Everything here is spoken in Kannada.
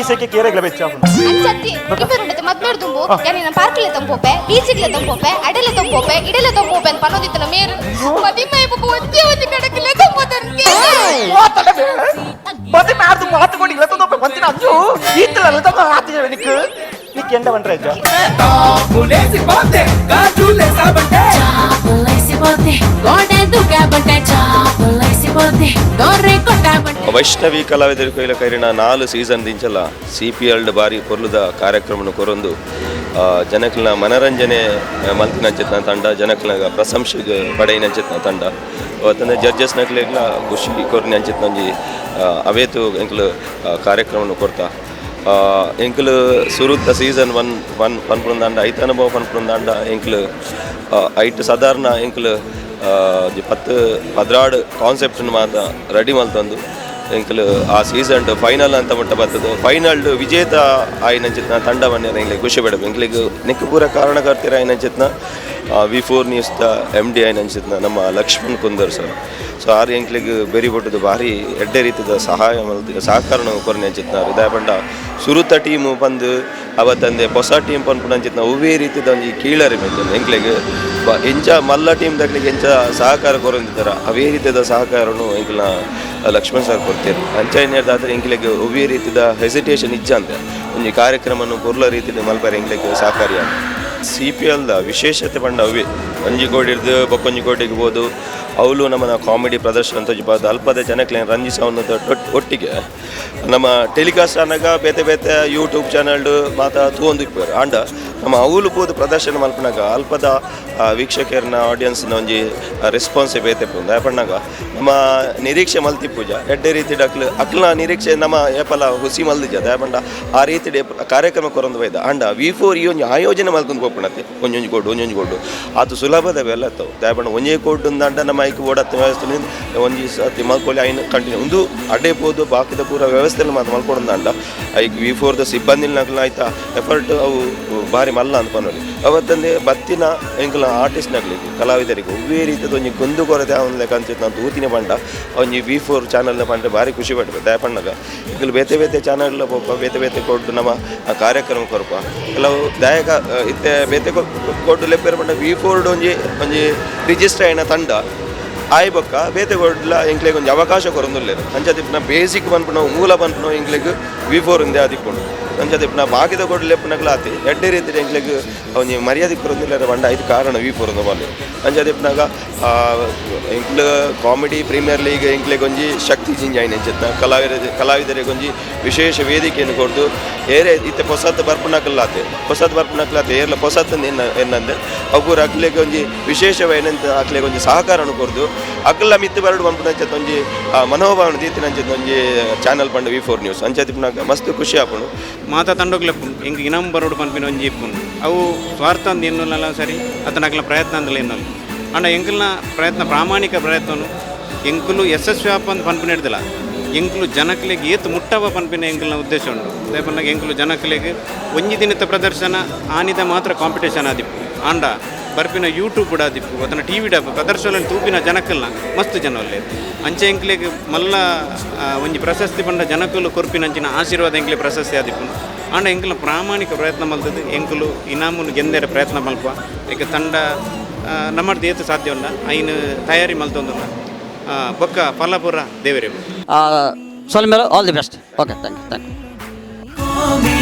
ಪೈಸೆಗೆ ಕೇರೆಗ್ಲ ಬೆಚ್ಚಾಪುಂಡು ಅಂಚತ್ತಿ ಇಬ್ಬರುಂಡತೆ ಮದ್ಮೇಡ್ ತುಂಬು ಯಾನಿ ನಾನು ಪಾರ್ಕ್ಲೆ ತಂಪೋಪೆ ಬೀಚ್ಗೆ ತಂಪೋಪೆ ಅಡೆಲೆ ತಂಪೋಪೆ ಇಡೆಲೆ ತಂಪೋಪೆ ಅಂತ ಪನ್ನೋದಿತ್ತನ ಮೇರು ಮದಿಮೈ ಪುಪ್ಪು ಒಂದೇ ಒಂದು ಕಡಕಲೆ ತಂಪೋದರ್ಕೆ ಮತ್ತೆ ಮಾರ್ದು ಮಾತು ಕೊಡಿ ಇಲ್ಲ ತಂದೋಪೆ ಬಂತಿನ ಅಂಜು ಈತಲ್ಲ ತಂದ ಹಾತಿನ ನಿಕ್ಕು ನಿಕ್ ಎಂಡ ಬಂಟ್ರೆ ಅಜ್ಜ ಚಾಪುಲೇಸಿ ಬಾತೆ ಗಾಜುಲೇಸ ಬಂಟೆ ಚಾಪುಲೇಸಿ ಬಾತೆ ಗೋಡೆ ದುಗ ಬಂಟೆ ಚಾಪುಲೇಸಿ ಬಾತೆ ದೊರೆ ಕೊಟ್ಟ ಬಂಟೆ ವೈಷ್ಣವಿ ಕಲಾವಿದರು ಕೈಲ ಕೈರಿನ 4 ಸೀಸನ್ ದಿಂಚಲ್ಲ CPL ಬಾರಿ ಪೊರ್ಲುದ ಕಾರ್ಯಕ್ರಮವನ್ನು ಕೊರೊಂದು ಜನಕಲ್ನ ಮನರಂಜನೆ ಮಲ್ತಿನಂಚಿತ್ನ ತಂಡ ಜನಕಲ್ನ ಪ್ರಶಂಸೆಗೆ ಪಡೆಯಿನಂಚಿತ್ನ ತಂಡ ಅವತ್ತಂದ್ರೆ ಜಡ್ಜಸ್ ನಕ್ಲೆಗ್ಲ ಖುಷಿ ಕೊರ್ನಿ ಅಂಚಿತ್ನ ಒಂಜಿ ಅವೇತು ಎಂಕ್ಲು ಕಾರ್ಯಕ್ರಮವನ್ನು ಕೊಡ್ತಾ ಎಂಕ್ಲು ಸುರುತ್ತ ಸೀಸನ್ 1 ಪನ್ಪುಂದಾಂಡ ಐತ ಅನುಭವ ಪನ್ಪುಂದಾಂಡ ಎಂಕ್ಲು ಐಟ್ ಸಾಧಾರಣ ಎಂಕ್ಲು 10-16 ಕಾನ್ಸೆಪ್ಟ್ ಮಾತ ರೆಡಿ ಮಲ್ತಂದು ಎಂಕ್ಲು ಆ ಸೀಸನ್ ಫೈನಲ್ ಅಂತ ಮಟ್ಟ ಬರ್ತದೆ ಫೈನಲ್ ವಿಜೇತ ಆಯ್ನಂಚಿತ್ನ ತಂಡವನ್ನೇ ಎಂಕ್ಲಿಗೆ ಖುಷಿ ಪಡಬೇಕು ಎಂಕ್ಲಿಗೆ ನೆಕ್ಕು ಪೂರ ಕಾರಣಕರ್ತಿರ ಆಯ್ನಂಚಿತ್ನ V4 ನ್ಯೂಸ್ದ MD ಆಯ್ನಂಚಿತ್ನ ನಮ್ಮ ಲಕ್ಷ್ಮಣ್ ಕುಂದರ್ ಸರ್ ಸೊ ಆರು ಎಂಕ್ಲಿಗೆ ಬೆರಿ ಬಿಟ್ಟದು ಭಾರಿ ಎಡ್ಡೆ ರೀತಿಯ ಸಹಕಾರ ಕೊರನೆ ಅಂಚಿತ್ನ ಹೃದಯ ಪಂಡ ಸುರುತ ಟೀಮು ಬಂದು ಅವತ್ತಂದೆ ಹೊಸ ಟೀಮ್ ಪನ್ಪುಣ ಅಂಚಿತ್ನ ಒವ್ವೇ ರೀತಿದ ಒಂದು ಕೀಳರಿ ಬಂದ ಎಂಕ್ಲಿಗೆ ಎಂಚ ಮಲ್ಲ ಟೀಮ್ ದಕ್ಲಿಗೆ ಎಂಚ ಸಹಕಾರ ಕೊರಂದಿದ್ದಾರ ಅವೇ ರೀತಿಯ ಸಹಕಾರನು ಎಂಕ್ಲನ ಲಕ್ಷ್ಮಣ್ ಸರ್ ಕೊಡ್ತೀರಿ ಅಂಚ ಏನೇದಾದ್ರೆ ಎಂಕ್ಲಿಗೆ ಒವ್ವೇ ರೀತಿಯ ಹೆಸಿಟೇಷನ್ ಇಜ್ಜ ಅಂತ ಒಂದು ಕಾರ್ಯಕ್ರಮವನ್ನು ಪುರ್ಲ ರೀತಿಯ ಮಲ್ಪರೆ ಎಂಕ್ಲಿಗೆ ಸಹಕಾರಿಯಾಗ CPLದ ವಿಶೇಷತೆ ಪಂಡ ಅವೇ ಅಂಜಿಗೋಡಿ ಹಿಡಿದು ಬೊಕ್ಕೊಂಜಿಗೋಡಿಗೆ ಹೋದು ಅವಳು ನಮ್ಮನ್ನ ಕಾಮಿಡಿ ಪ್ರದರ್ಶನ ಅಂತ ಬಾದ ಅಲ್ಪದ ಜನಕ್ಕೆ ರಂಜಿಸೋನ್ನದ ಒಟ್ಟಿಗೆ ನಮ್ಮ ಟೆಲಿಕಾಸ್ಟ್ ಆನಾಗ ಬೇತೆ ಬೇತೆ ಯೂಟ್ಯೂಬ್ ಚಾನಲ್ ಮಾತಾ ತೂಂದಿಪ್ಪರು ಆಂಡ ನಮ್ಮ ಅವಳು ಬೋದು ಪ್ರದರ್ಶನ ಮಲ್ಪನಾಗ ಅಲ್ಪದ ವೀಕ್ಷಕರನ್ನ ಆಡಿಯನ್ಸ್ನ ಒಂಜಿ ರೆಸ್ಪಾನ್ಸೇ ಬೇತೆ ಪುಂದ ಯಾಪಣ್ಣಾಗ ನಮ್ಮ ನಿರೀಕ್ಷೆ ಮಲ್ತಿ ಪೂಜಾ ಎಡ್ಡೆ ರೀತಿ ಅಕ್ಲು ಅಕ್ಲ ನಿರೀಕ್ಷೆ ನಮ್ಮ ಏಪಲ ಹುಸಿ ಮಲ್ದಿಜದ ಯಾಪಂಡ ಆ ರೀತಿ ಕಾರ್ಯಕ್ರಮ ಕೊರೊಂದು ಬೈದ ಆಂಡ V4 ಈ ಒಂಜಿ ಆಯೋಜನೆ ಮಲ್ಕೊಂಡು ಹೋಗ್ಬಿಡತ್ತೆ ಒಂಜೊಂಜಿ ಗೊಡ್ಡು ಅದು ಸುಲಭದ ಬೆಲ್ಲ ಇರ್ತವೆ ಯಾಪಂಡ ಒಂಜೇ ಕೋಡ್ ದಂಡ ನಮ್ಮ ಐಕ್ ಓಡತ್ತೆ ವ್ಯವಸ್ಥೆ ಒಂಜಿ ಸತಿ ಮಲ್ಕೊಳ್ಳಿ ಐನು ಕಂಟಿನ್ಯೂ ಒಂದು ಅಡ್ಡೆ ಪೋದು ಬಾಕಿದ ಪೂರ ವ್ಯವಸ್ಥೆಯಲ್ಲಿ ಮಾತು ಮಲ್ಕೊಡಂದ ಐಕ್ V4ದ ಸಿಬ್ಬಂದಿ ನಕ್ಲ ಆಯ್ತಾ ಎಫರ್ಟ್ ಅವು ಭಾರಿ ಮಲ್ಲ ಅನ್ಕೊಂಡಿ ಅವತ್ತಂದೆ ಬತ್ತಿನ ಎಂಕ್ಲ ಆರ್ಟಿಸ್ಟ್ ನಕ್ಲಿಗೆ ಕಲಾವಿದರಿಗೆ ಒವ್ವೇ ರೀತಿಯ ಒಂಜಿ ಗೊಂದು ಕೊರತೆ ಅವನ ಲೆಕ್ಕ ಅಂಚಿತ್ತು ನಾನು ತೂತಿನ ಪಂಡ ಒಂಜಿ V4 ಚಾನಲ್ನ ಪಂಡ ಭಾರಿ ಖುಷಿ ಪಡ್ಬೇಕು ದಯಪಣ್ಣಗ ಈಗ ಬೇತೆ ಬೇತೆ ಚಾನಲ್ ಬೇತೆ ಬೇತೆ ಕೊಟ್ಟು ನಮ್ಮ ಕಾರ್ಯಕ್ರಮ ಕೊರಪ ಕೆಲವು ದಾಯಕ ಇತ್ತೆ ಬೇತೆ ಕೊಟ್ಟು ಲೆಪ್ಪೇರು ಪಂಡ V4 ಒಂಜಿ ರಿಜಿಸ್ಟರ್ ಆಯ್ನ ತಂಡ ಆಯ್ಬಕ್ಕ ಬೇತೆ ಕೊಡ್ಲ ಎಂಕ್ಲೆಗೆ ಒಂದು ಅವಕಾಶ ಕೊರೊಂದುಲ್ಲೇರು ಅಂಚದಿಪ್ಪನ ಬೇಸಿಕ್ ಪನ್ಪುಣ ಮೂಲ ಪನ್ಪುಣ ಎಂಕ್ಲೆಗೆ V4 ಇಂದೇ ಆದಿಕೊಂಡು ಅಂಚದಿಪ್ಪನ ಬಾಕಿದ ಕೊಡ್ಲು ಲೆಪ್ಪನಕ್ಲ ಆತಿ ಎಡ್ಡೆ ರೀತಿ ಎಂಕ್ಲೆಗೆ ಅವನಿ ಮರ್ಯಾದೆ ಕೊರೊಂದಿಲ್ಲ ಪಂಡ ಐದು ಕಾರಣ V4 ಬಾಲಿ ಅಂಚದಿಪ್ಪನಾಗ ಎಂಕ್ಲು ಕಾಮಿಡಿ ಪ್ರೀಮಿಯರ್ ಲೀಗ್ ಎಂಕ್ಲೆಗೆ ಒಂಜಿ ಶಕ್ತಿ ಜಿಂಜ್ ಆಯ್ನ ಎಂಚಿತ್ನ ಕಲಾವಿದರಿಗೆ ಒಂಜಿ ವಿಶೇಷ ವೇದಿಕೆಯನ್ನು ಕೊಟ್ಟು ಏರೆ ಇತ್ತೆ ಹೊಸತ್ತು ಬರ್ಪುನಕ್ಲಾತೆ ಏರ್ಲ ಹೊಸತ್ತು ಎನ್ನಂದೆ ಅವು ಅಕ್ಲೆಗೆ ಒಂಜಿ ವಿಶೇಷವೇನಂತ ಅಕ್ಲೆಗೆ ಒಂಜಿ ಸಹಕಾರನು ಕೊರ್ದು ಅಕ್ಲ ಮಿತ್ತು ಬರಡು ಪನ್ಪುನ ಅಂಚತ್ ಒಂಜಿ ಮನೋಭಾವನ ತೀತಿನ ಅಂಚತ್ ಒಂಜಿ ಚಾನಲ್ ಪಂಡ V4 ನ್ಯೂಸ್ ಅಂಚದಿಪ್ಪನಾಗ ಮಸ್ತ್ ಖುಷಿ ಆಪುಂಡು ಮಾತಾ ತಂಡೋಗ್ಲೆಪ್ಪು ಎಂಕ್ ಇನಂ ಬರೋಡು ಪನ್ಪಿನ ಒಂಜಿ ಇಪ್ಪುಂಡು ಅವು ಸ್ವಾರ್ಥ ಅಂದ್ ಎನ್ನುಲ್ಲ ಸರಿ ಅತನಕ್ಲ ಪ್ರಯತ್ನ ಅಂದಲ್ಲ ಎನ್ನಲ್ಲ ಅಂಡ ಎಂಕಲ್ನ ಪ್ರಯತ್ನ ಪ್ರಾಮಾಣಿಕ ಪ್ರಯತ್ನನು ಎಂಕುಲು ಯಶಸ್ವಿ ಆಪಂದು ಪನ್ಪಿನ ಹಿಡ್ದಿಲ್ಲ ಎಂಕುಲು ಜನಕ್ಲೆಗೆ ಏತು ಮುಟ್ಟವ ಪನ್ಪಿನ ಎಂಕಲ್ನ ಉದ್ದೇಶ ಉಂಟು ಅದೇಪನ್ನಾಗ ಎಂಕುಲು ಜನಕ್ಲೆಗೆ ಒಂಜಿ ದಿನದ ಪ್ರದರ್ಶನ ಆನಿದ ಮಾತ್ರ ಕಾಂಪಿಟೇಷನ್ ಆದಿಪ್ಪು ಆಂಡ ಬರ್ಪಿನ ಯೂಟ್ಯೂಬ್ ಕೂಡ ಆದಿಪ್ಪು ಅದನ್ನ TV ಡಬ್ಬ ಪ್ರದರ್ಶನ ತೂಪಿನ ಜನಕಲ್ನ ಮಸ್ತ್ ಜನ ಒಳ್ಳೆ ಅಂಚೆ ಎಂಕ್ಲೆಗೆ ಮಲ್ಲ ಒಂಜಿ ಪ್ರಶಸ್ತಿ ಪಂಡ ಜನಕಲು ಕೊರ್ಪಿನಂಚಿನ ಆಶೀರ್ವಾದ ಎಂಕ್ಲೆ ಪ್ರಶಸ್ತಿ ಆದಿಪ್ಪು ಆಂಡ ಎಂಕಲ್ನ ಪ್ರಾಮಾಣಿಕ ಪ್ರಯತ್ನ ಮಲ್ತದ್ದು ಎಂಕುಲು ಇನಾಮನ್ನು ಗೆಂದೇರ ಪ್ರಯತ್ನ ಮಲ್ಪ ಈಗ ತಂಡ ನಮ್ಮದು ಏತು ಸಾಧ್ಯ ಉಂಡ ಐನು ತಯಾರಿ ಮಲ್ತೊಂದುಲ್ಲ ಬೊಕ್ಕ ಫಲಪುರ ದೇವರೇ Solomero, all the best. Okay, thank you.